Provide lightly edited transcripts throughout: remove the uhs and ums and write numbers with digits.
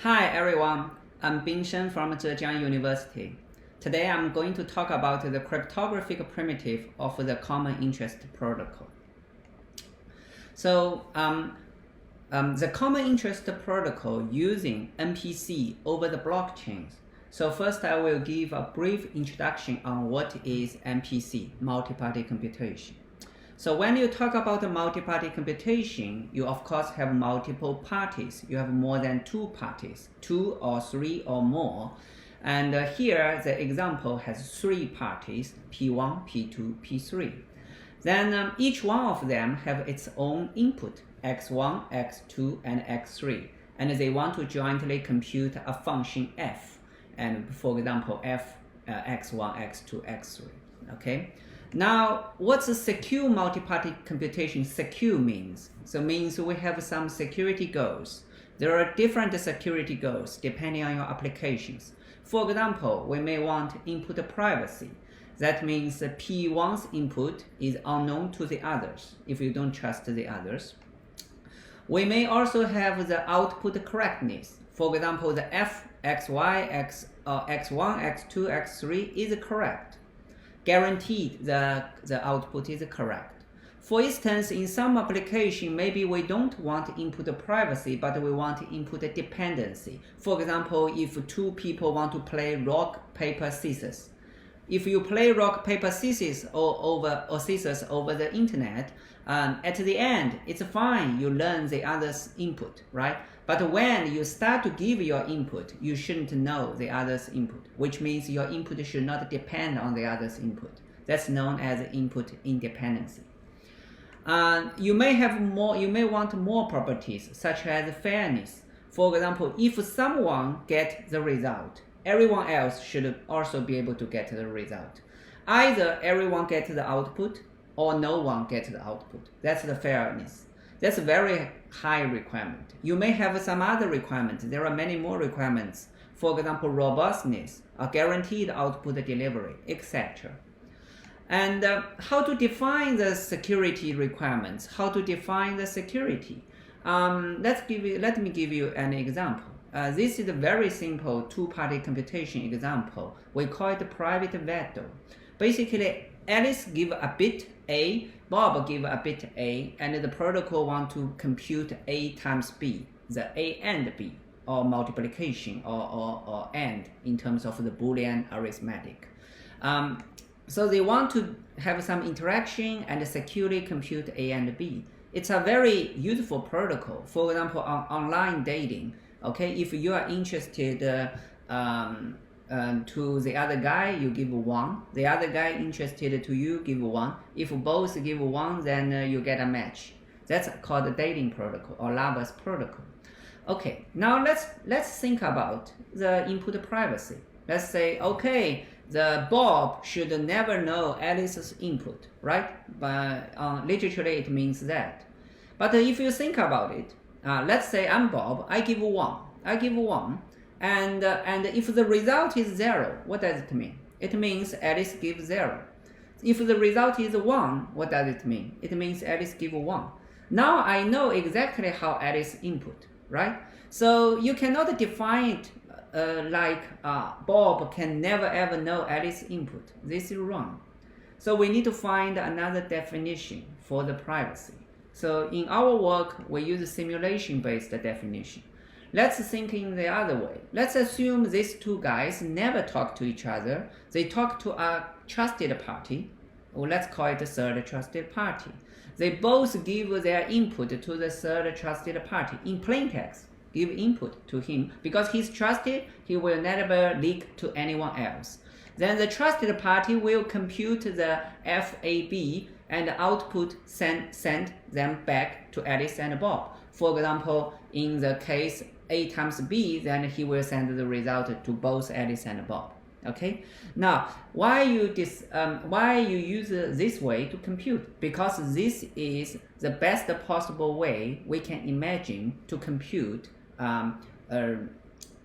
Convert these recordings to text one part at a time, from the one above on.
Hi everyone, I'm Bingsheng from Zhejiang University. Today I'm going to talk about the cryptographic primitive of the common interest protocol. So the common interest protocol using MPC over the blockchains. So first I will give a brief introduction on what is MPC, multi-party computation. So when you talk about the multi-party computation, you of course have multiple parties. You have more than two parties, 2 or 3 or more. And here the example has 3 parties, P1, P2, P3. Then each one of them have its own input, x1, x2, and x3. And they want to jointly compute a function f. And for example, f x1, x2, x3. Okay. Now, what's a secure multi-party computation secure means? So it means we have some security goals. There are different security goals depending on your applications. For example, we may want input privacy. That means P1's input is unknown to the others if you don't trust the others. We may also have the output correctness. For example, the f, xy, x1, x2, x3 is correct. Guaranteed the output is correct. For instance, in some application, maybe we don't want input privacy, but we want input dependency. For example, if 2 people want to play rock, paper, scissors. If you play rock, paper, scissors or scissors over the internet, at the end, it's fine, you learn the other's input, right? But when you start to give your input, you shouldn't know the other's input, which means your input should not depend on the other's input. That's known as input independency. You may want more properties, such as fairness. For example, if someone gets the result, everyone else should also be able to get the result. Either everyone gets the output or no one gets the output. That's the fairness. That's a very high requirement. You may have some other requirements. There are many more requirements. For example, robustness, a guaranteed output delivery, etc. And how to define the security requirements? How to define the security? Let me give you an example. This is a very simple two-party computation example. We call it private veto. Basically, Alice give a bit A, Bob give a bit A, and the protocol want to compute A times B, the A and B, or multiplication or AND in terms of the Boolean arithmetic. So they want to have some interaction and securely compute A and B. It's a very useful protocol. For example, on online dating, okay, if you are interested to the other guy, you give 1. The other guy interested to you, give 1. If both give 1, then you get a match. That's called the dating protocol or lovers protocol. Okay, now let's think about the input privacy. Let's say, okay, the Bob should never know Alice's input, right? But literally it means that. But if you think about it, let's say I'm Bob, I give 1. And if the result is 0, what does it mean? It means Alice gives 0. If the result is 1, what does it mean? It means Alice gives 1. Now I know exactly how Alice input, right? So you cannot define it like Bob can never ever know Alice input. This is wrong. So we need to find another definition for the privacy. So in our work, we use a simulation-based definition. Let's think in the other way. Let's assume these 2 guys never talk to each other. They talk to a trusted party, or let's call it a third trusted party. They both give their input to the third trusted party. In plain text, give input to him. Because he's trusted, he will never leak to anyone else. Then the trusted party will compute the FAB and output send them back to Alice and Bob. For example, in the case A times B, then he will send the result to both Alice and Bob. Okay. Now, why you use this way to compute? Because this is the best possible way we can imagine to compute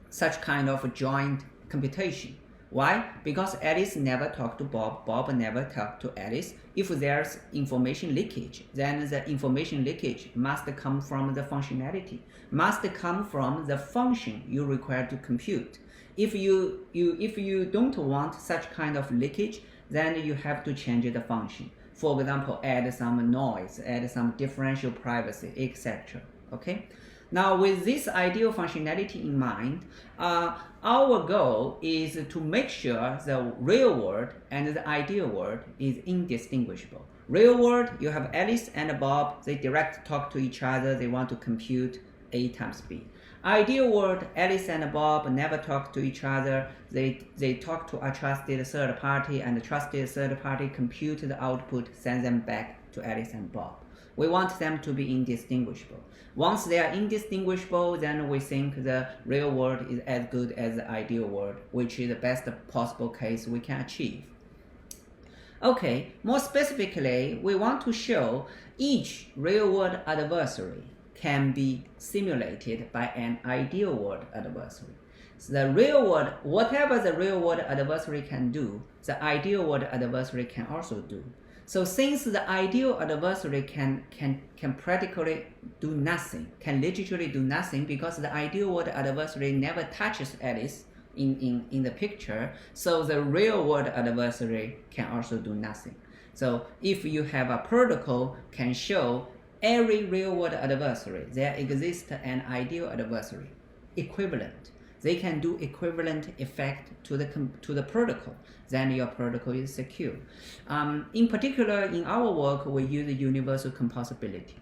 such kind of joint computation. Why? Because Alice never talked to Bob, Bob never talked to Alice. If there's information leakage, then the information leakage must come from the functionality, must come from the function you require to compute. If you don't want such kind of leakage, then you have to change the function. For example, add some noise, add some differential privacy, etc. Okay? Now, with this ideal functionality in mind, our goal is to make sure the real world and the ideal world is indistinguishable. Real world, you have Alice and Bob, they direct talk to each other, they want to compute A times B. Ideal world, Alice and Bob never talk to each other, they talk to a trusted third party, and the trusted third party compute the output, send them back to Alice and Bob. We want them to be indistinguishable. Once they are indistinguishable, then we think the real world is as good as the ideal world, which is the best possible case we can achieve. Okay, more specifically, we want to show each real-world adversary can be simulated by an ideal-world adversary. So the real world, whatever the real-world adversary can do, the ideal-world adversary can also do. So since the ideal adversary can practically do nothing, can literally do nothing, because the ideal world adversary never touches Alice in the picture, so the real world adversary can also do nothing. So if you have a protocol can show every real world adversary, there exists an ideal adversary, equivalent. They can do equivalent effect to the protocol, then your protocol is secure. In particular, in our work, we use universal composability.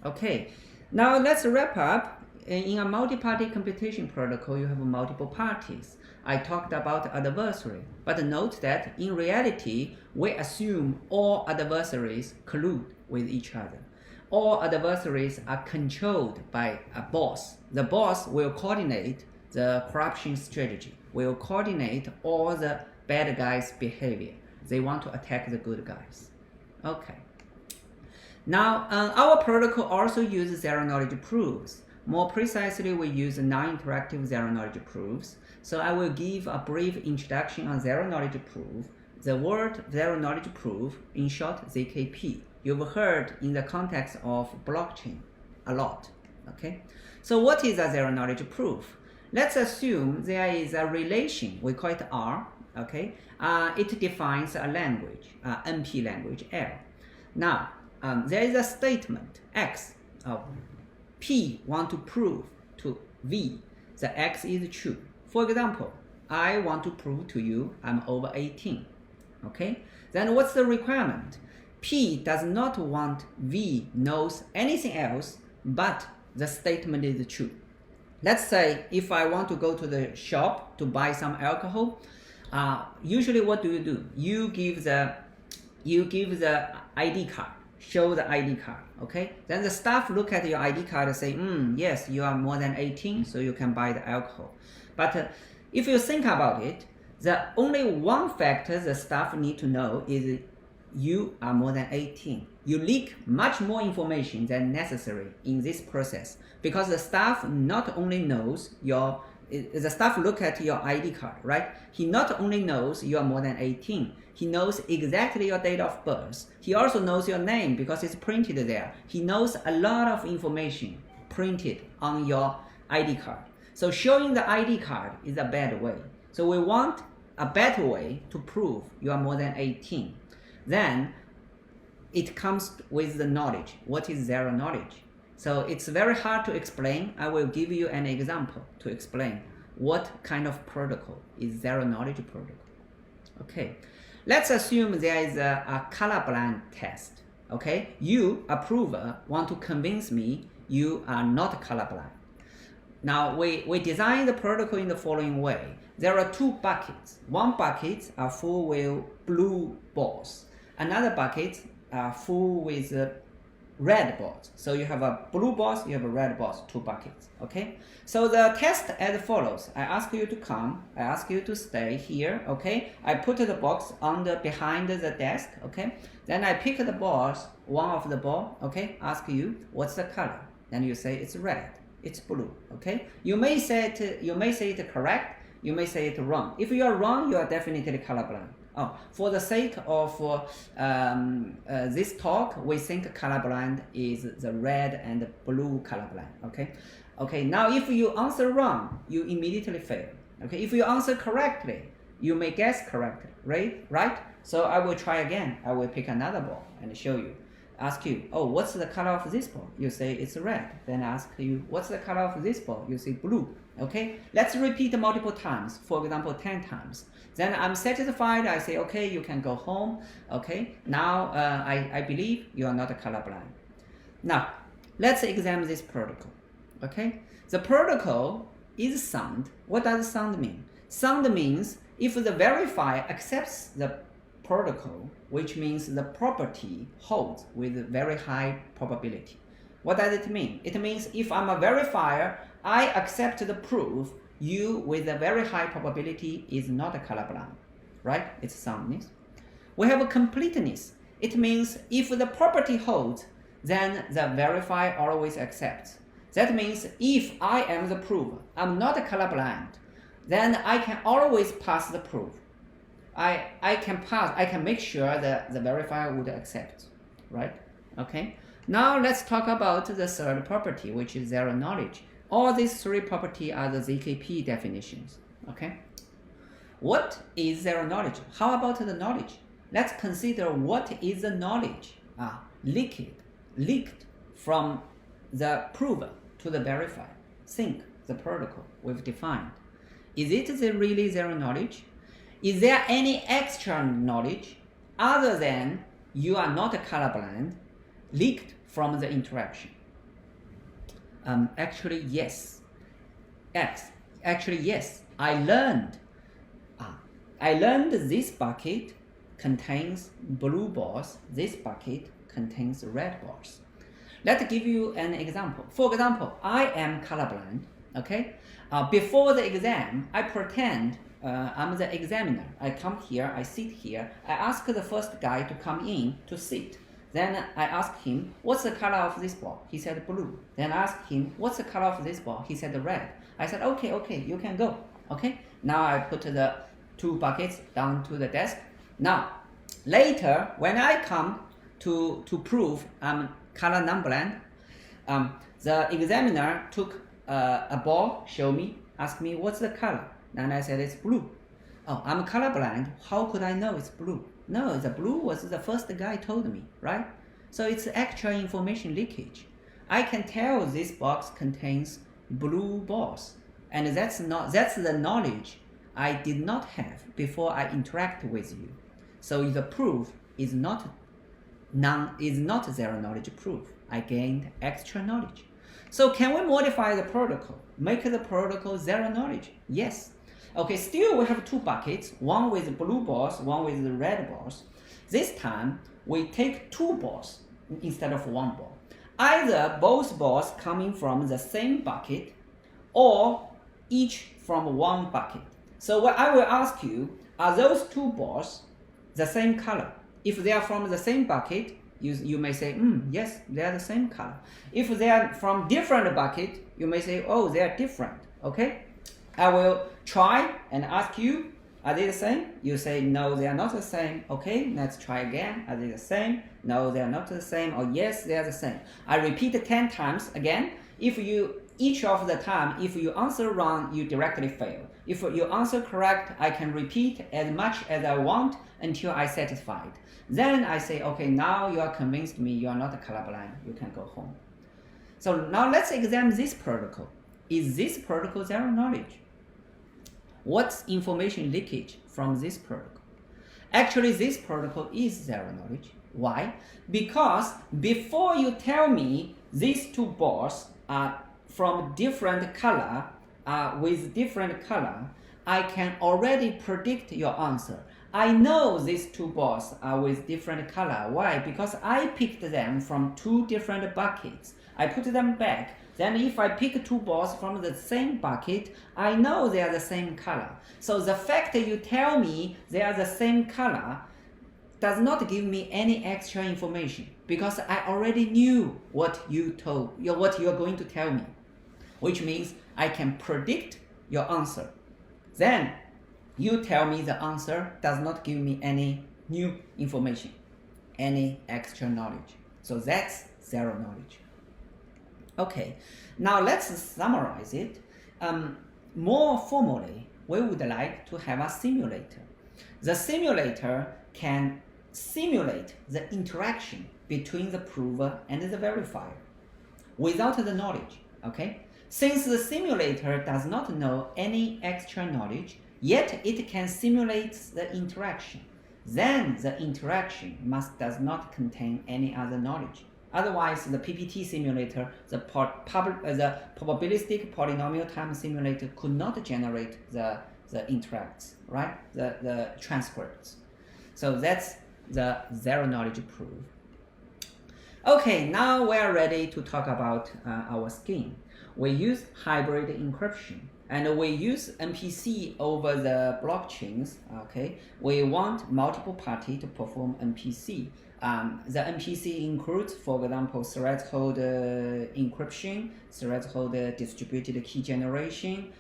Okay, now let's wrap up. In a multi-party computation protocol, you have multiple parties. I talked about adversary, but note that in reality, we assume all adversaries collude with each other. All adversaries are controlled by a boss. The boss will coordinate the corruption strategy, will coordinate all the bad guys' behavior. They want to attack the good guys. Okay. Now, our protocol also uses zero-knowledge proofs. More precisely, we use non-interactive zero-knowledge proofs. So I will give a brief introduction on zero-knowledge proof. The word zero-knowledge proof, in short, ZKP, you've heard in the context of blockchain a lot. Okay. So what is a zero-knowledge proof? Let's assume there is a relation, we call it R, okay? It defines a language, NP language L. Now, there is a statement, X, P want to prove to V that X is true. For example, I want to prove to you I'm over 18, okay? Then what's the requirement? P does not want V knows anything else, but the statement is true. Let's say if I want to go to the shop to buy some alcohol, usually what do? You give the ID card, show the ID card, okay? Then the staff look at your ID card and say, yes, you are more than 18, so you can buy the alcohol. But if you think about it, the only one factor the staff need to know is you are more than 18. You leak much more information than necessary in this process, because the staff not only knows the staff look at your ID card, right? He not only knows you are more than 18, he knows exactly your date of birth. He also knows your name because it's printed there. He knows a lot of information printed on your ID card. So showing the ID card is a bad way. So we want a better way to prove you are more than 18. Then it comes with the knowledge. What is zero knowledge? So it's very hard to explain. I will give you an example to explain what kind of protocol is zero knowledge protocol. Okay, let's assume there is a colorblind test. Okay, you, approver, want to convince me you are not colorblind. Now we design the protocol in the following way. There are two buckets. One bucket are full with blue balls. Another bucket are full with red balls. So you have a blue balls, you have a red balls, two buckets. Okay. So the test as follows. I ask you to come. I ask you to stay here. Okay. I put the box behind the desk. Okay. Then I pick the balls, one of the ball. Okay. Ask you what's the color. Then you say it's red. It's blue. Okay. You may say it correct. you may say it wrong. If you are wrong, you are definitely colorblind. Oh, for the sake of this talk, we think colorblind is the red and blue colorblind. Okay. Okay. Now, if you answer wrong, you immediately fail. Okay. If you answer correctly, you may guess correctly. Right. So I will try again. I will pick another ball and show you. Ask you, oh, what's the color of this ball? You say it's red. Then ask you, what's the color of this ball? You say blue. Okay, let's repeat multiple times. For example, 10 times. Then I'm satisfied. I say, okay, you can go home. Okay, now I believe you are not colorblind. Now, let's examine this protocol. Okay, the protocol is sound. What does sound mean? Sound means if the verifier accepts the protocol, which means the property holds with very high probability. What does it mean? It means if I'm a verifier, I accept the proof, you with a very high probability is not a colorblind, right? It's soundness. We have a completeness. It means if the property holds, then the verifier always accepts. That means if I am the proof, I'm not a colorblind, then I can always pass the proof. I can make sure that the verifier would accept, right? Okay. Now let's talk about the third property, which is zero knowledge. All these three properties are the ZKP definitions. Okay. What is zero knowledge? How about the knowledge? Let's consider what is the knowledge leaked from the prover to the verifier. Think the protocol we've defined. Is it really zero knowledge? Is there any extra knowledge other than you are not colorblind leaked from the interaction? Actually, yes. Actually, yes. I learned this bucket contains blue balls. This bucket contains red balls. Let's give you an example. For example, I am colorblind. Okay. Before the exam, I pretend I'm the examiner. I come here, I sit here. I ask the first guy to come in to sit. Then I ask him, what's the color of this ball? He said blue. Then I asked him, what's the color of this ball? He said red. I said, okay, you can go. Okay. Now I put the two buckets down to the desk. Now, later, when I come to prove I'm color non-blind, the examiner took a ball, show me, ask me, what's the color? And I said, it's blue. Oh, I'm colorblind. How could I know it's blue? No, the blue was the first guy told me, right? So it's actual information leakage. I can tell this box contains blue balls. And that's the knowledge I did not have before I interact with you. So the proof is not zero knowledge proof. I gained extra knowledge. So can we modify the protocol? Make the protocol zero knowledge? Yes. Okay, still we have two buckets, one with blue balls, one with red balls. This time, we take two balls instead of one ball. Either both balls coming from the same bucket or each from one bucket. So what I will ask you, are those two balls the same color? If they are from the same bucket, you may say, yes, they are the same color. If they are from different bucket, you may say, oh, they are different. Okay? I will try and ask you, are they the same? You say, no, they are not the same. Okay, let's try again. Are they the same? No, they are not the same. Or yes, they are the same. I repeat 10 times again. Each of the time, if you answer wrong, you directly fail. If you answer correct, I can repeat as much as I want until I satisfied. Then I say, okay, now you are convinced me you are not colorblind. You can go home. So now let's examine this protocol. Is this protocol zero knowledge? What's information leakage from this protocol? Actually, this protocol is zero knowledge. Why? Because before you tell me these two balls are from different color, with different color, I can already predict your answer. I know these two balls are with different color. Why? Because I picked them from two different buckets. I put them back. Then if I pick two balls from the same bucket, I know they are the same color. So the fact that you tell me they are the same color does not give me any extra information because I already knew what you are going to tell me, which means I can predict your answer. Then you tell me the answer does not give me any new information, any extra knowledge. So that's zero knowledge. Okay, now let's summarize it. More formally, we would like to have a simulator. The simulator can simulate the interaction between the prover and the verifier without the knowledge, okay? Since the simulator does not know any extra knowledge, yet it can simulate the interaction, then the interaction does not contain any other knowledge. Otherwise, the PPT simulator, the probabilistic polynomial time simulator could not generate the interacts, right? The transcripts. So that's the zero knowledge proof. Okay, now we are ready to talk about our scheme. We use hybrid encryption and we use MPC over the blockchains. Okay, we want multiple party to perform MPC. The MPC includes, for example, threshold encryption, threshold distributed key generation,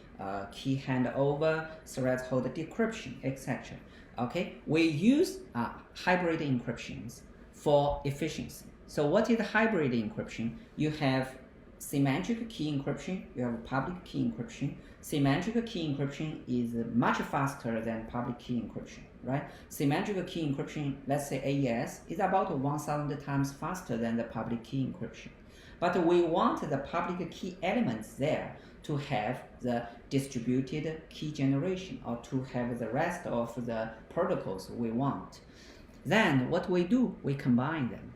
key handover, threshold decryption, etc. Okay, we use hybrid encryptions for efficiency. So what is hybrid encryption? You have symmetric key encryption, you have public key encryption. Symmetric key encryption is much faster than public key encryption, right? Symmetric key encryption, let's say AES, is about 1,000 times faster than the public key encryption. But we want the public key elements there to have the distributed key generation or to have the rest of the protocols we want. Then what we do, we combine them.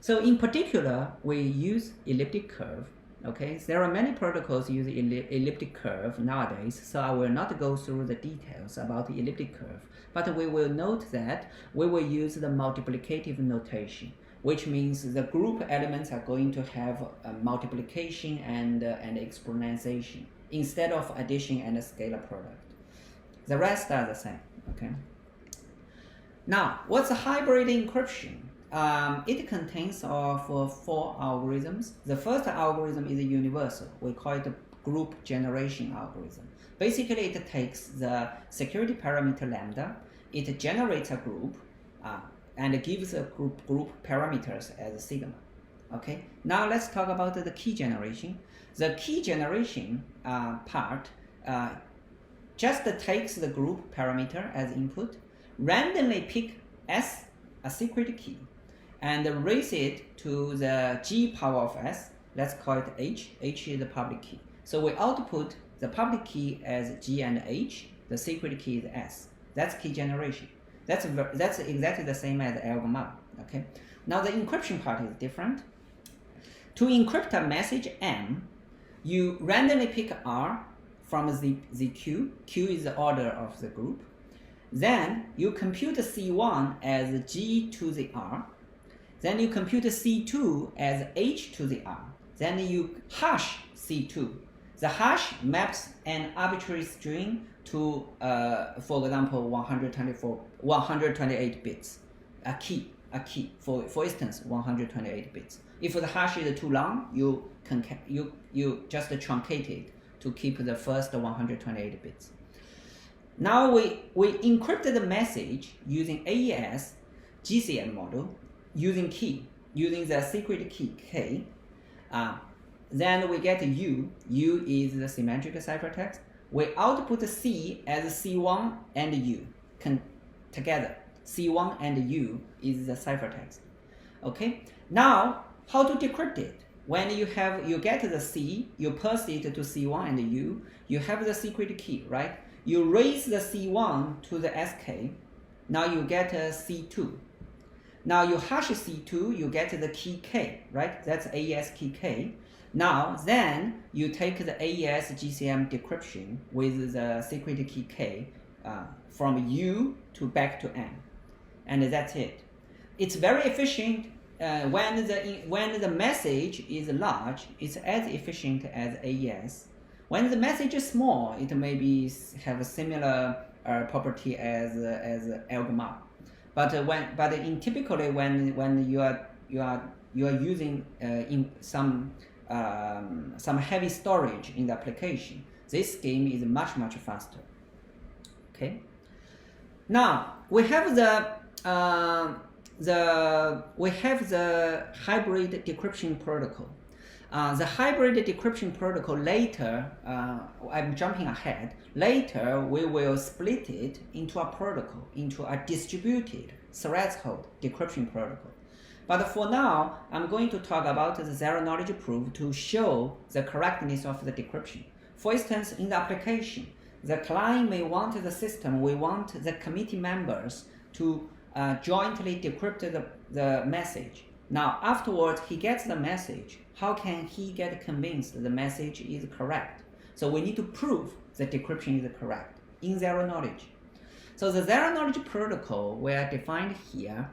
So in particular, we use elliptic curve. Okay, there are many protocols using elliptic curve nowadays, so I will not go through the details about the elliptic curve, but we will note that we will use the multiplicative notation, which means the group elements are going to have a multiplication and exponentiation instead of addition and a scalar product. The rest are the same. Okay. Now, what's a hybrid encryption? It contains of 4 algorithms. The first algorithm is universal. We call it a group generation algorithm. Basically, it takes the security parameter lambda, it generates a group, and gives a group parameters as sigma. Okay. Now let's talk about the key generation. The key generation part just takes the group parameter as input, randomly pick S, a secret key, and raise it to the G power of S. Let's call it H. H is the public key. So we output the public key as G and H. The secret key is S. That's key generation. That's exactly the same as algorithm. Okay. Now the encryption part is different. To encrypt a message M, you randomly pick R from the Q. Q is the order of the group. Then you compute C1 as G to the R. Then you compute C2 as H to the R. Then you hash C2. The hash maps an arbitrary string to, for example, 128 bits. A key. For instance, 128 bits. If the hash is too long, you just truncate it to keep the first 128 bits. Now we encrypt the message using AES GCM model, using the secret key K. Then we get U. U is the symmetric ciphertext. We output C as C1 and U together. C1 and U is the ciphertext. Okay. Now how to decrypt it? When you get the C, you pass it to C1 and U. You have the secret key, right? You raise the C1 to the SK. Now you get a C2. Now you hash C2, you get the key K, right? That's AES key K. Now then you take the AES GCM decryption with the secret key K from U to back to M, and that's it. It's very efficient. When the message is large, it's as efficient as AES. When the message is small, it may have a similar property as algorithm. But typically when you are using in some heavy storage in the application, this scheme is much faster. Okay. Now we have the hybrid decryption protocol. The hybrid decryption protocol later, I'm jumping ahead, later we will split it into a protocol, into a distributed threshold decryption protocol. But for now, I'm going to talk about the zero-knowledge proof to show the correctness of the decryption. For instance, in the application, the client may want the system, we want the committee members to jointly decrypt the message. Now, afterwards, he gets the message. How can he get convinced that the message is correct? So we need to prove the decryption is correct in zero knowledge. So the zero knowledge protocol we are defined here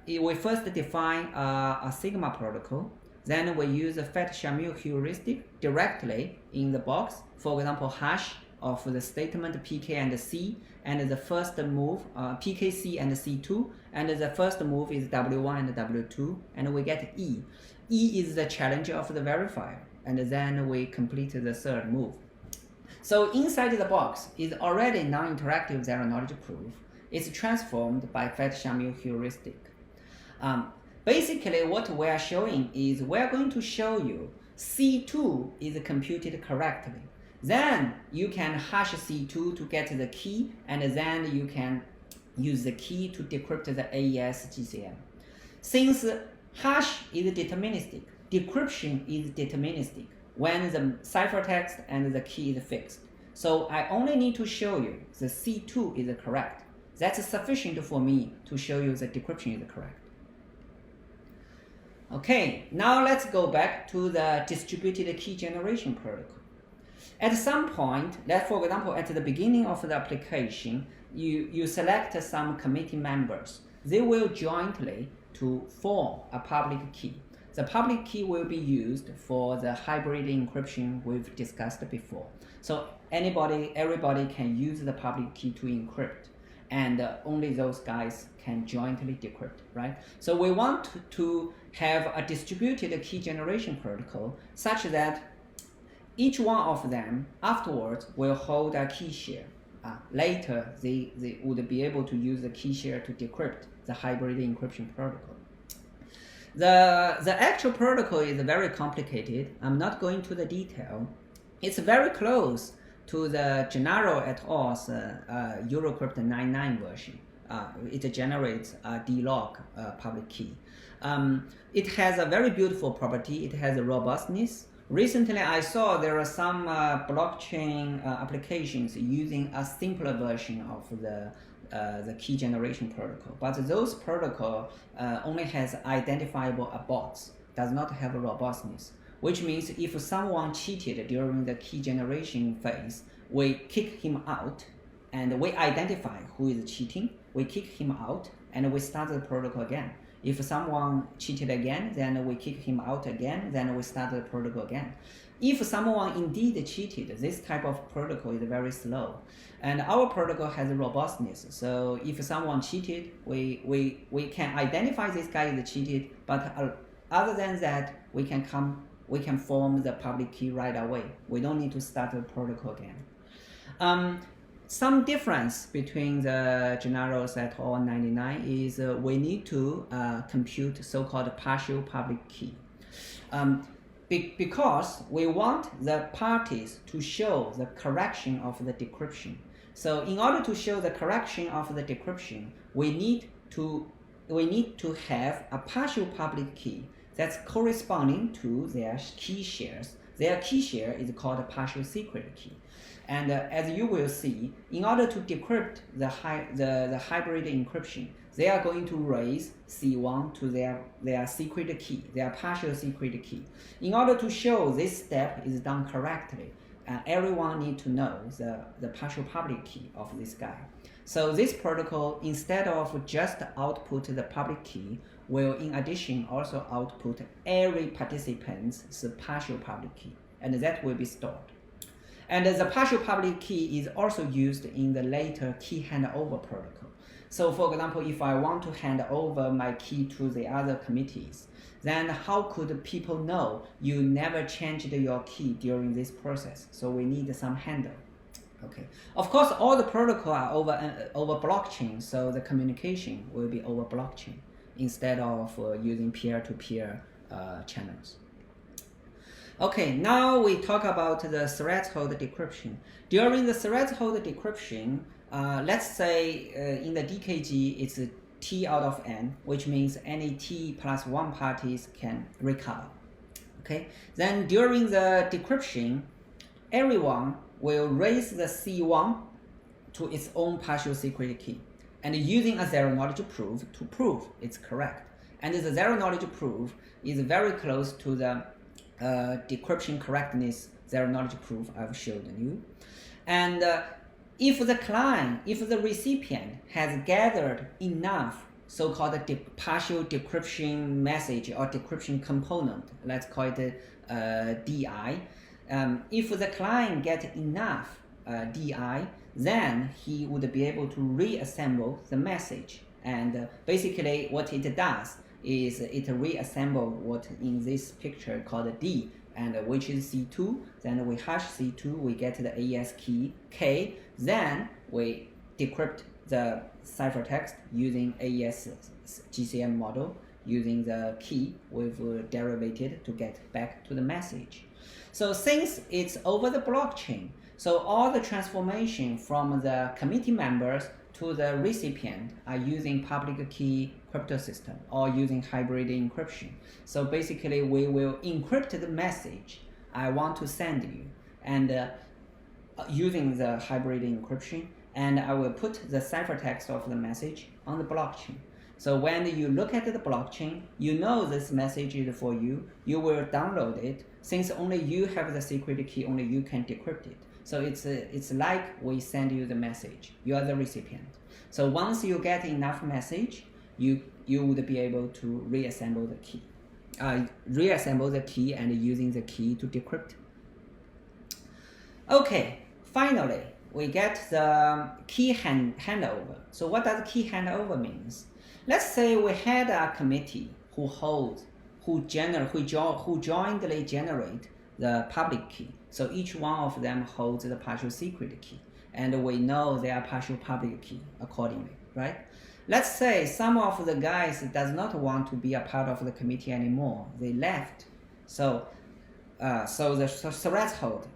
we first define a sigma protocol. Then we use a Fat-Shamil heuristic directly in the box. For example, hash of the statement PK and C, and the first move PKC and C2, and the first move is W1 and W2, and we get E. E is the challenger of the verifier, and then we complete the third move. So inside the box is already non-interactive zero-knowledge proof. It's transformed by Fat-Shamil heuristic. Basically, what we are showing is we are going to show you C2 is computed correctly. Then you can hash C2 to get the key, and then you can use the key to decrypt the AES GCM. Since hash is deterministic, decryption is deterministic when the ciphertext and the key is fixed. So I only need to show you the C2 is correct. That's sufficient for me to show you the decryption is correct. Okay, now let's go back to the distributed key generation protocol. At some point, for example, at the beginning of the application, you select some committee members. They will jointly to form a public key. The public key will be used for the hybrid encryption we've discussed before. So everybody can use the public key to encrypt, and only those guys can jointly decrypt, right? So we want to have a distributed key generation protocol such that each one of them afterwards will hold a key share. Later, they would be able to use the key share to decrypt the hybrid encryption protocol. The actual protocol is very complicated. I'm not going to the detail. It's very close to the Gennaro et al.'s Eurocrypt 9.9 version. It generates a D-log public key. It has a very beautiful property. It has a robustness. Recently, I saw there are some blockchain applications using a simpler version of the key generation protocol. But those protocol only has identifiable bots, does not have a robustness, which means if someone cheated during the key generation phase, we kick him out, and we identify who is cheating, we kick him out, and we start the protocol again. If someone cheated again, then we kick him out again, then we start the protocol again. If someone indeed cheated, this type of protocol is very slow. And our protocol has robustness. So if someone cheated, we can identify this guy is cheated, but other than that, we can form the public key right away. We don't need to start the protocol again. Some difference between the Gennaro et al. 99 is we need to compute so-called partial public key. Because we want the parties to show the correction of the decryption. So in order to show the correction of the decryption, we need to have a partial public key that's corresponding to their key shares. Their key share is called a partial secret key. And as you will see, in order to decrypt the hybrid encryption, they are going to raise C1 to their secret key, their partial secret key. In order to show this step is done correctly, everyone needs to know the partial public key of this guy. So this protocol, instead of just output the public key, will in addition also output every participant's partial public key, and that will be stored. And the partial public key is also used in the later key handover protocol. So for example, if I want to hand over my key to the other committees, then how could people know you never changed your key during this process? So we need some handle. Okay. Of course, all the protocol are over blockchain, so the communication will be over blockchain instead of using peer-to-peer channels. Okay, now we talk about the threshold decryption. During the threshold decryption, let's say in the DKG it's a T out of N, which means any T plus 1 parties can recover. Okay, then during the decryption, everyone will raise the C1 to its own partial secret key, and using a zero-knowledge proof to prove it's correct. And the zero-knowledge proof is very close to the decryption correctness zero-knowledge proof I've showed you. And if the recipient has gathered enough so-called partial decryption message or decryption component, let's call it DI, if the client gets enough DI, then he would be able to reassemble the message. And basically what it does is it reassembles what in this picture called D, and which is C2. Then we hash C2, we get the AES key K. Then we decrypt the ciphertext using AES GCM model, using the key we've derivated to get back to the message. So since it's over the blockchain, so all the transformation from the committee members to the recipient are using public key crypto system or using hybrid encryption. So basically we will encrypt the message I want to send you, and using the hybrid encryption, and I will put the ciphertext of the message on the blockchain. So when you look at the blockchain, you know this message is for you, you will download it. Since only you have the secret key, only you can decrypt it. So it's like we send you the message, you are the recipient. So once you get enough message, you would be able to reassemble the key. And using the key to decrypt. Okay, finally, we get the key handover. So what does key handover means? Let's say we had a committee who jointly generate the public key. So each one of them holds the partial secret key, and we know they are partial public key accordingly, right? Let's say some of the guys does not want to be a part of the committee anymore. They left. So the threshold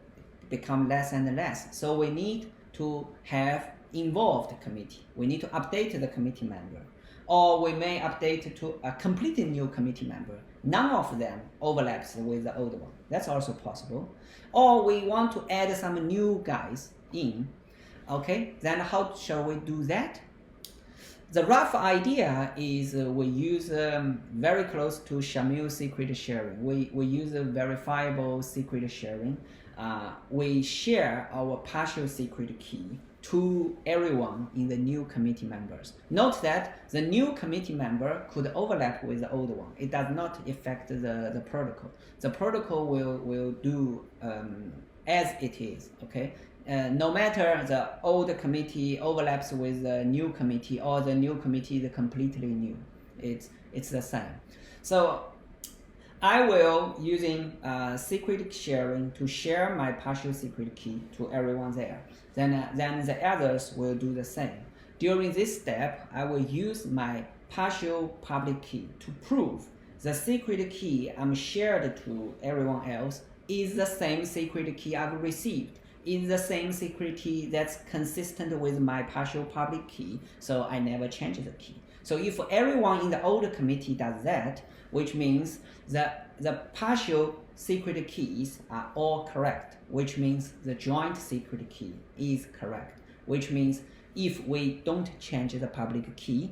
become less and less. So we need to have involved committee. We need to update the committee member. Or we may update to a completely new committee member. None of them overlaps with the old one. That's also possible. Or we want to add some new guys in. Okay, then how shall we do that? The rough idea is we use very close to Shamil secret sharing. We use a verifiable secret sharing. We share our partial secret key to everyone in the new committee members. Note that the new committee member could overlap with the old one. It does not affect the protocol. The protocol will do as it is, okay? No matter the old committee overlaps with the new committee or the new committee is completely new. It's the same. So I will using secret sharing to share my partial secret key to everyone there. Then the others will do the same. During this step, I will use my partial public key to prove the secret key I'm shared to everyone else is the same secret key I've received, is the same secret key that's consistent with my partial public key, so I never change the key. So if everyone in the old committee does that, which means that the partial secret keys are all correct, which means the joint secret key is correct, which means if we don't change the public key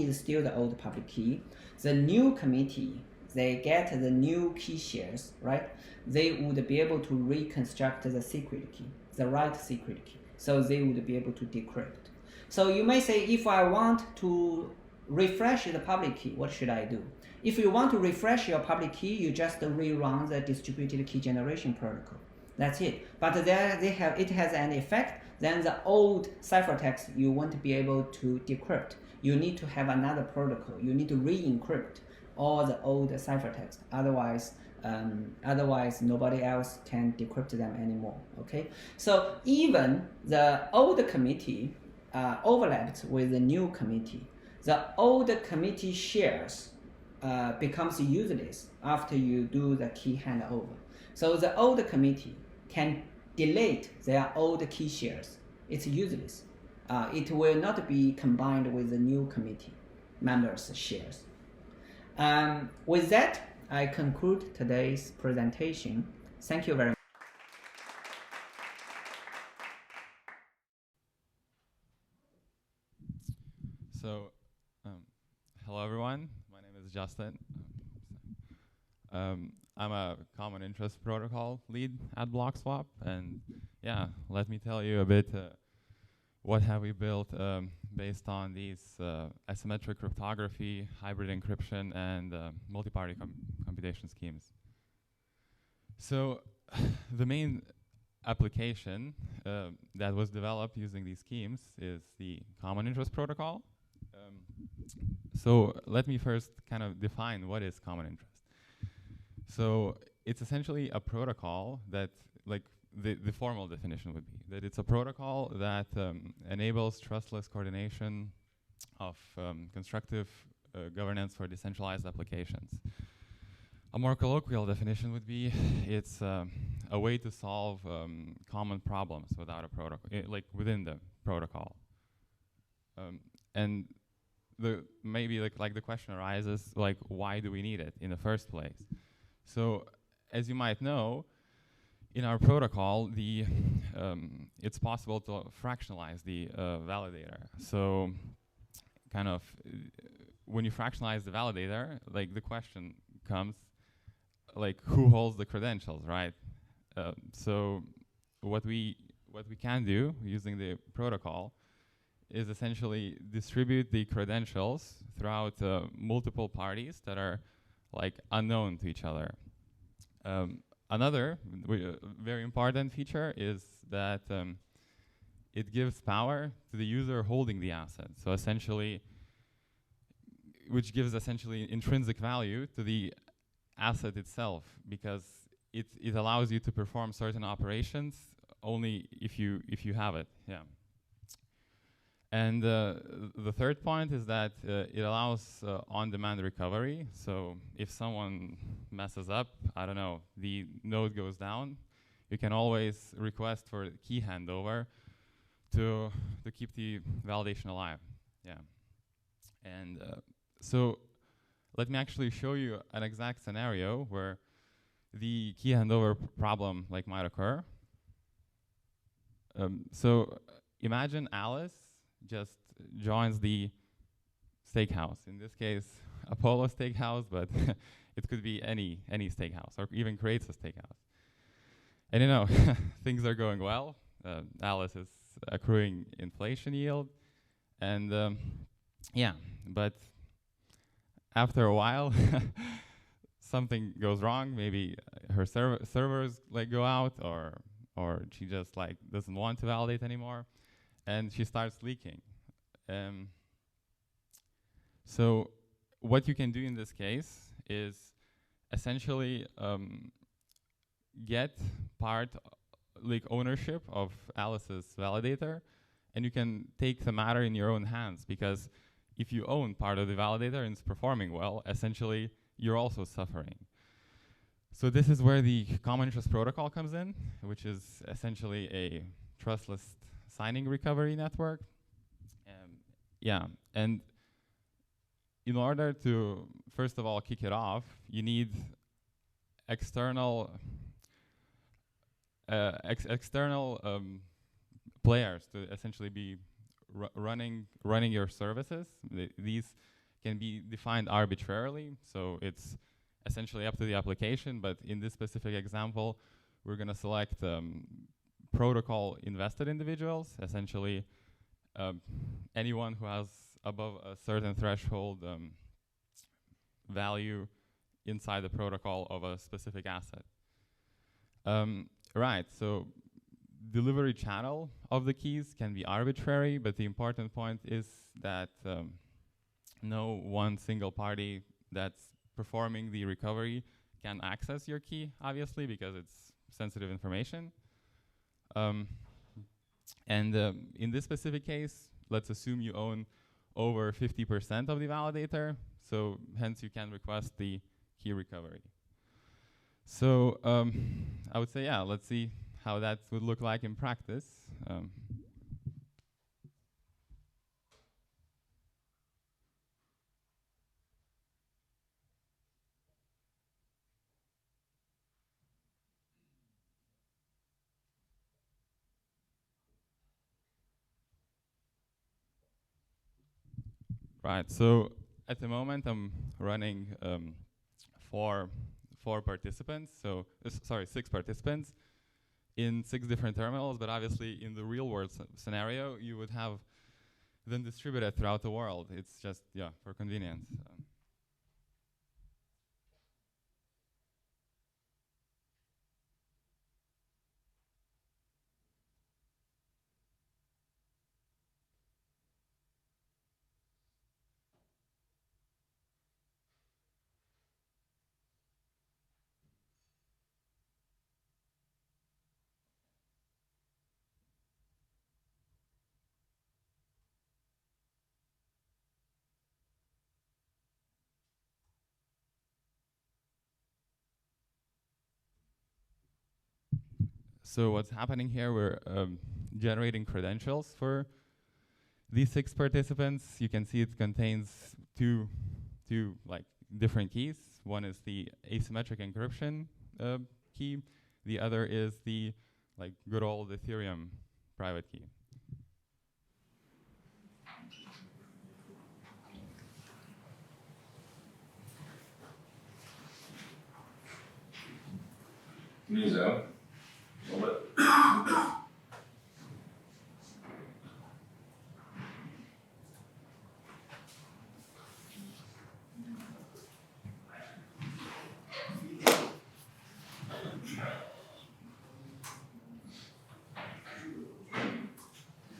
is still the old public key. The new committee, they get the new key shares, right? They would be able to reconstruct the secret key, the right secret key. So they would be able to decrypt. So you may say, if I want to refresh the public key, what should I do? If you want to refresh your public key, you just rerun the distributed key generation protocol. That's it. But it has an effect. Then the old ciphertext you won't be able to decrypt. You need to have another protocol. You need to re-encrypt all the old ciphertext. Otherwise nobody else can decrypt them anymore. Okay, so even the old committee overlapped with the new committee. The old committee shares becomes useless after you do the key handover. So the old committee can delete their old key shares. It's useless. It will not be combined with the new committee members' shares. With that, I conclude today's presentation. Thank you very much. So, hello everyone. My name is Justin. I'm a common interest protocol lead at Blockswap, and yeah, let me tell you a bit what have we built based on these asymmetric cryptography, hybrid encryption, and multi-party computation schemes. So, the main application that was developed using these schemes is the common interest protocol. So let me first kind of define what is common interest. So it's essentially a protocol that, like the formal definition would be, that it's a protocol that enables trustless coordination of constructive governance for decentralized applications. A more colloquial definition would be it's a way to solve common problems without a protocol, like within the protocol. And maybe like the question arises, like, why do we need it in the first place? So as you might know, in our protocol, it's possible to fractionalize the validator. So kind of when you fractionalize the validator, like the question comes, like, who holds the credentials, right? So what we can do using the protocol is essentially distribute the credentials throughout multiple parties that are like unknown to each other. Another very important feature is that it gives power to the user holding the asset. So essentially, which gives essentially intrinsic value to the asset itself, because it allows you to perform certain operations only if you have it. Yeah. And the third point is that it allows on-demand recovery. So if someone messes up, I don't know, the node goes down, you can always request for key handover to keep the validation alive. Yeah. And so let me actually show you an exact scenario where the key handover problem like might occur. So imagine Alice just joins the Stakehouse. In this case, Apollo Stakehouse, but it could be any Stakehouse, or even creates a Stakehouse. And you know, things are going well. Alice is accruing inflation yield, and yeah, but after a while, something goes wrong. Maybe her servers like go out, or she just like doesn't want to validate anymore, and she starts leaking. So what you can do in this case is essentially get part like ownership of Alice's validator, and you can take the matter in your own hands, because if you own part of the validator and it's performing well, essentially you're also suffering. So this is where the common interest protocol comes in, which is essentially a trustless signing recovery network. Yeah, and in order to, first of all, kick it off, you need external players to essentially be running your services. These can be defined arbitrarily, so it's essentially up to the application. But in this specific example, we're going to select protocol invested individuals, essentially anyone who has above a certain threshold value inside the protocol of a specific asset. Right, so delivery channel of the keys can be arbitrary, but the important point is that no one single party that's performing the recovery can access your key, obviously, because it's sensitive information. In this specific case, let's assume you own over 50% of the validator, so hence you can request the key recovery. So I would say, yeah, let's see how that would look like in practice. Right, so at the moment I'm running four participants, so sorry, 6 participants in 6 different terminals, but obviously in the real world scenario, you would have them distributed throughout the world. It's just, yeah, for convenience. So what's happening here, we're generating credentials for these 6 participants. You can see it contains two like different keys. One is the asymmetric encryption key. The other is the like good old Ethereum private key. Can you zoom a little bit?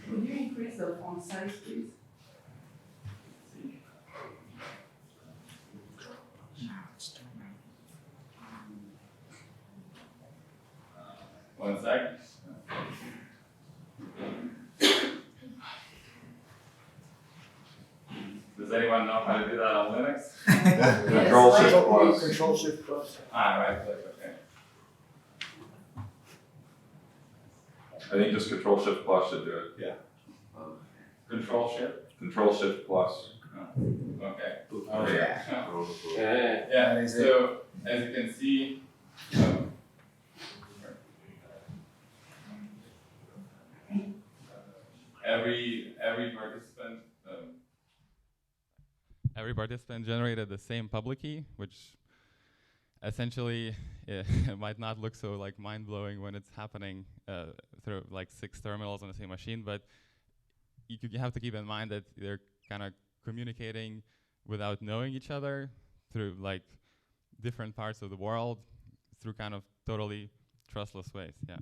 Could you increase the font size, please? One sec. Does anyone know how to do that on Linux? Control Shift plus. Control Shift plus. Right click, okay. I think just Control Shift plus should do it. Yeah. Control Shift? Control Shift plus. Oh, okay. Oh, yeah. Yeah, so as you can see, every participant generated the same public key, which essentially it might not look so like mind-blowing when it's happening through like 6 terminals on the same machine, but you have to keep in mind that they're kind of communicating without knowing each other through like different parts of the world through kind of totally trustless ways, yeah.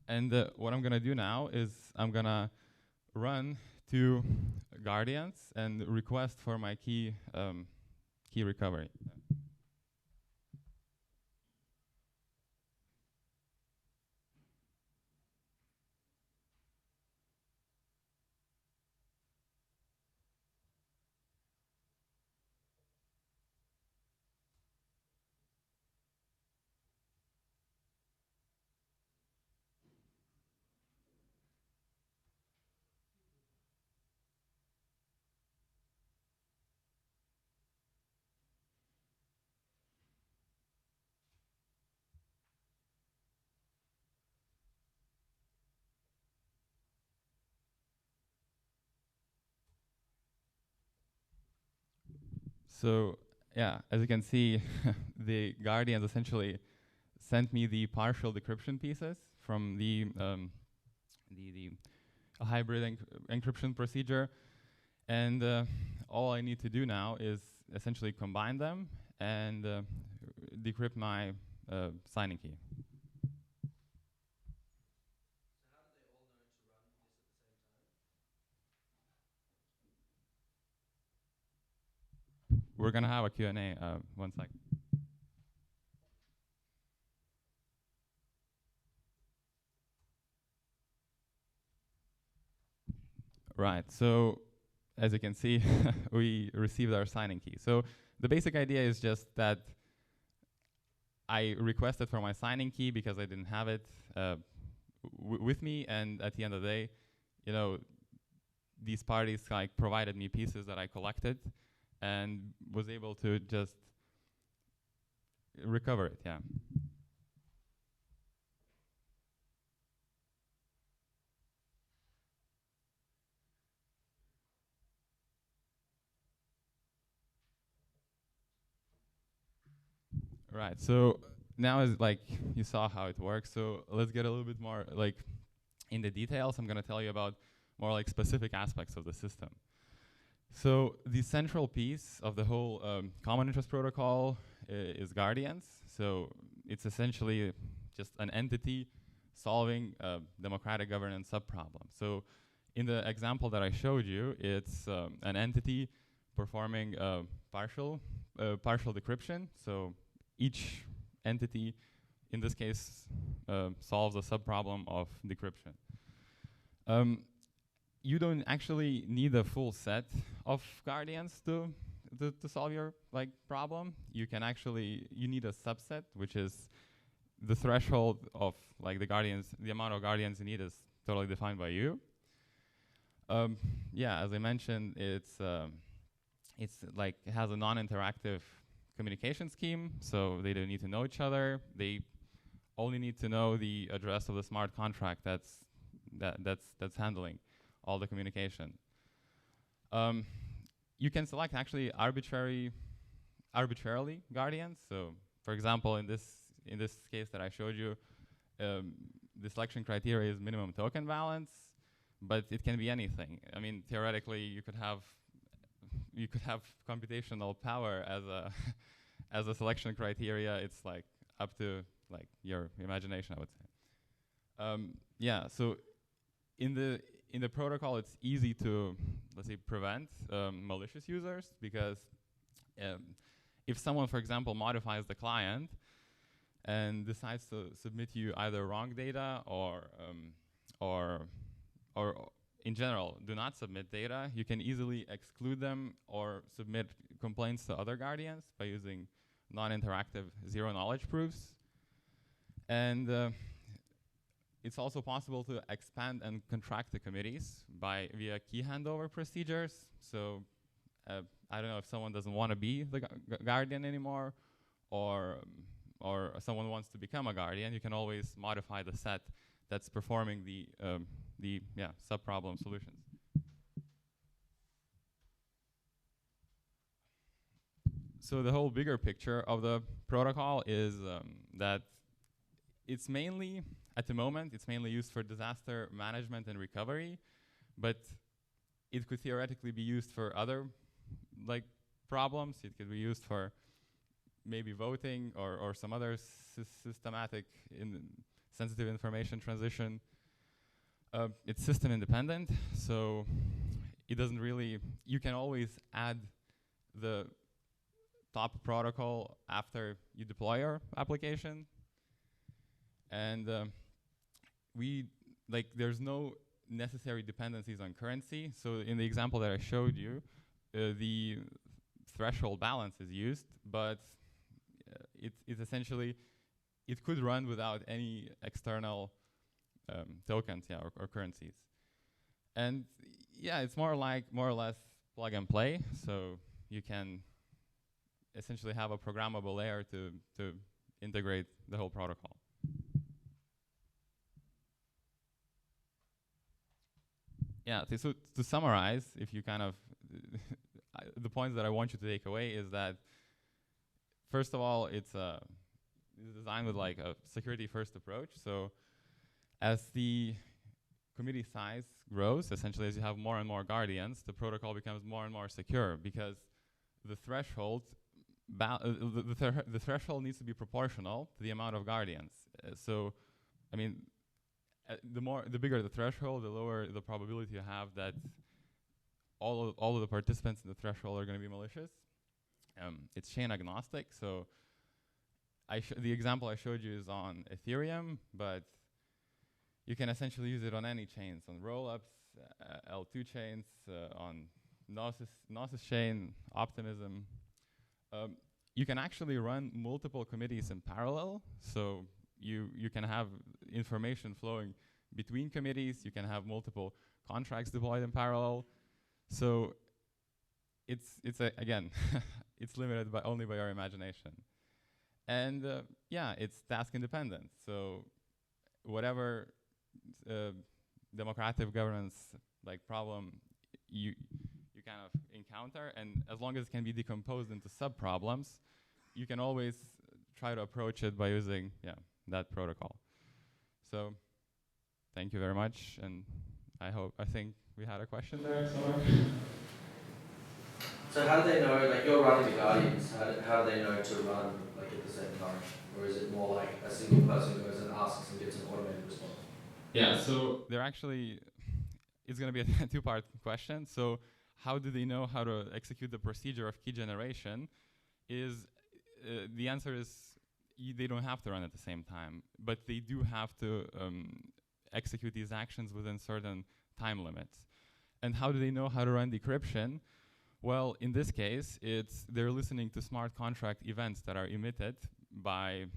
And what I'm gonna do now is I'm gonna run to Gaurdians and request for my key recovery. So yeah, as you can see, the Gaurdians essentially sent me the partial decryption pieces from the hybrid encryption procedure, and all I need to do now is essentially combine them and decrypt my signing key. we're gonna have a Q&A. One sec. Right. So as you can see, we received our signing key. So the basic idea is just that I requested for my signing key because I didn't have it with me, and at the end of the day, you know, these parties like provided me pieces that I collected and was able to just recover it, yeah. Right, so now is like, you saw how it works, so let's get a little bit more like in the details. I'm gonna tell you about more like specific aspects of the system. So the central piece of the whole common interest protocol is Gaurdians. So it's essentially just an entity solving a democratic governance subproblem. So in the example that I showed you, it's an entity performing partial decryption. So each entity, in this case, solves a subproblem of decryption. You don't actually need a full set of Gaurdians to solve your like problem. You need a subset, which is the threshold of like the Gaurdians. The amount of Gaurdians you need is totally defined by you. Yeah, as I mentioned, it's like it has a non-interactive communication scheme, so they don't need to know each other. They only need to know the address of the smart contract that's handling all the communication. You can select actually arbitrarily Gaurdians. So, for example, in this case that I showed you, the selection criteria is minimum token balance, but it can be anything. I mean, theoretically, you could have computational power as a selection criteria. It's like up to like your imagination, I would say. Yeah. So in the protocol, it's easy to, let's say, prevent malicious users, because if someone, for example, modifies the client and decides to submit you either wrong data or in general do not submit data, you can easily exclude them or submit complaints to other Gaurdians by using non-interactive zero-knowledge proofs. And it's also possible to expand and contract the committees via key handover procedures. So I don't know if someone doesn't want to be the Gaurdian anymore, or someone wants to become a Gaurdian, you can always modify the set that's performing the subproblem solutions. So the whole bigger picture of the protocol is that it's mainly, at the moment, it's mainly used for disaster management and recovery, but it could theoretically be used for other like problems. It could be used for maybe voting or some other systematic sensitive information transition. It's system independent, so it doesn't really, you can always add the top protocol after you deploy your application. And there's no necessary dependencies on currency. So in the example that I showed you, the threshold balance is used, but it's essentially, it could run without any external tokens, or currencies. And yeah, it's more or less plug and play. So you can essentially have a programmable layer to integrate the whole protocol. Yeah, so to summarize, if you kind of, the points that I want you to take away is that, first of all, it's designed with like a security-first approach. So as the committee size grows, essentially as you have more and more Gaurdians, the protocol becomes more and more secure, because the threshold, the threshold needs to be proportional to the amount of Gaurdians. So, I mean, the bigger the threshold, the lower the probability you have that all of the participants in the threshold are going to be malicious. It's chain agnostic, so the example I showed you is on Ethereum, but you can essentially use it on any chains, on rollups, L2 chains, on Gnosis chain, Optimism. You can actually run multiple committees in parallel, so you can have information flowing between committees, you can have multiple contracts deployed in parallel. So it's again, it's limited only by our imagination. And yeah, it's task independent. So whatever democratic governance like problem you kind of encounter, and as long as it can be decomposed into sub-problems, you can always try to approach it by using that protocol. So thank you very much, and I think we had a question there somewhere. So how do they know, like you're running the Guardians, how do they know to run like at the same time? Or is it more like a single person goes and asks and gets an automated response? Yeah, so they're actually, it's going to be a two-part question. So how do they know how to execute the procedure of key generation? The answer is they don't have to run at the same time, but they do have to execute these actions within certain time limits. And how do they know how to run decryption? Well, in this case, they're listening to smart contract events that are emitted by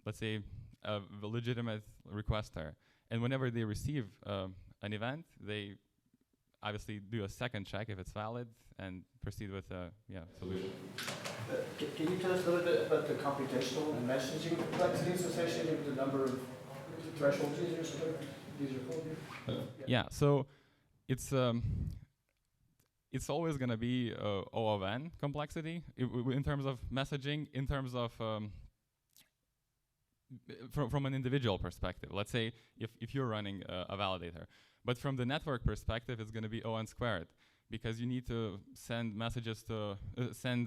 let's say, a legitimate requester. And whenever they receive an event, they obviously do a second check if it's valid and proceed with a solution. Can you tell us a little bit about the computational and messaging complexities associated with the number of thresholds users code? Yeah, so it's always going to be O of n complexity in terms of messaging, in terms of from an individual perspective. Let's say if you're running a validator. But from the network perspective, it's going to be O n squared, because you need to send messages to, send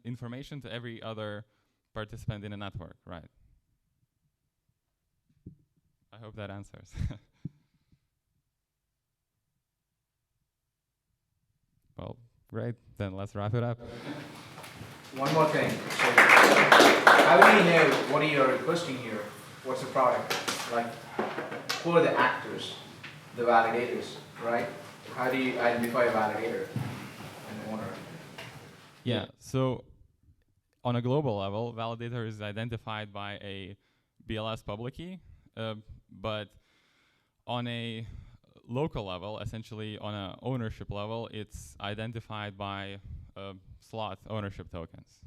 information to every other participant in a network, right? I hope that answers. Well, great. Then let's wrap it up. One more thing. So, how do you know what you are requesting here? What's the product? Like, who are the actors? The validators, right? How do you identify a validator and owner? Yeah, so on a global level, validator is identified by a BLS public key, but on a local level, essentially on an ownership level, it's identified by slot ownership tokens.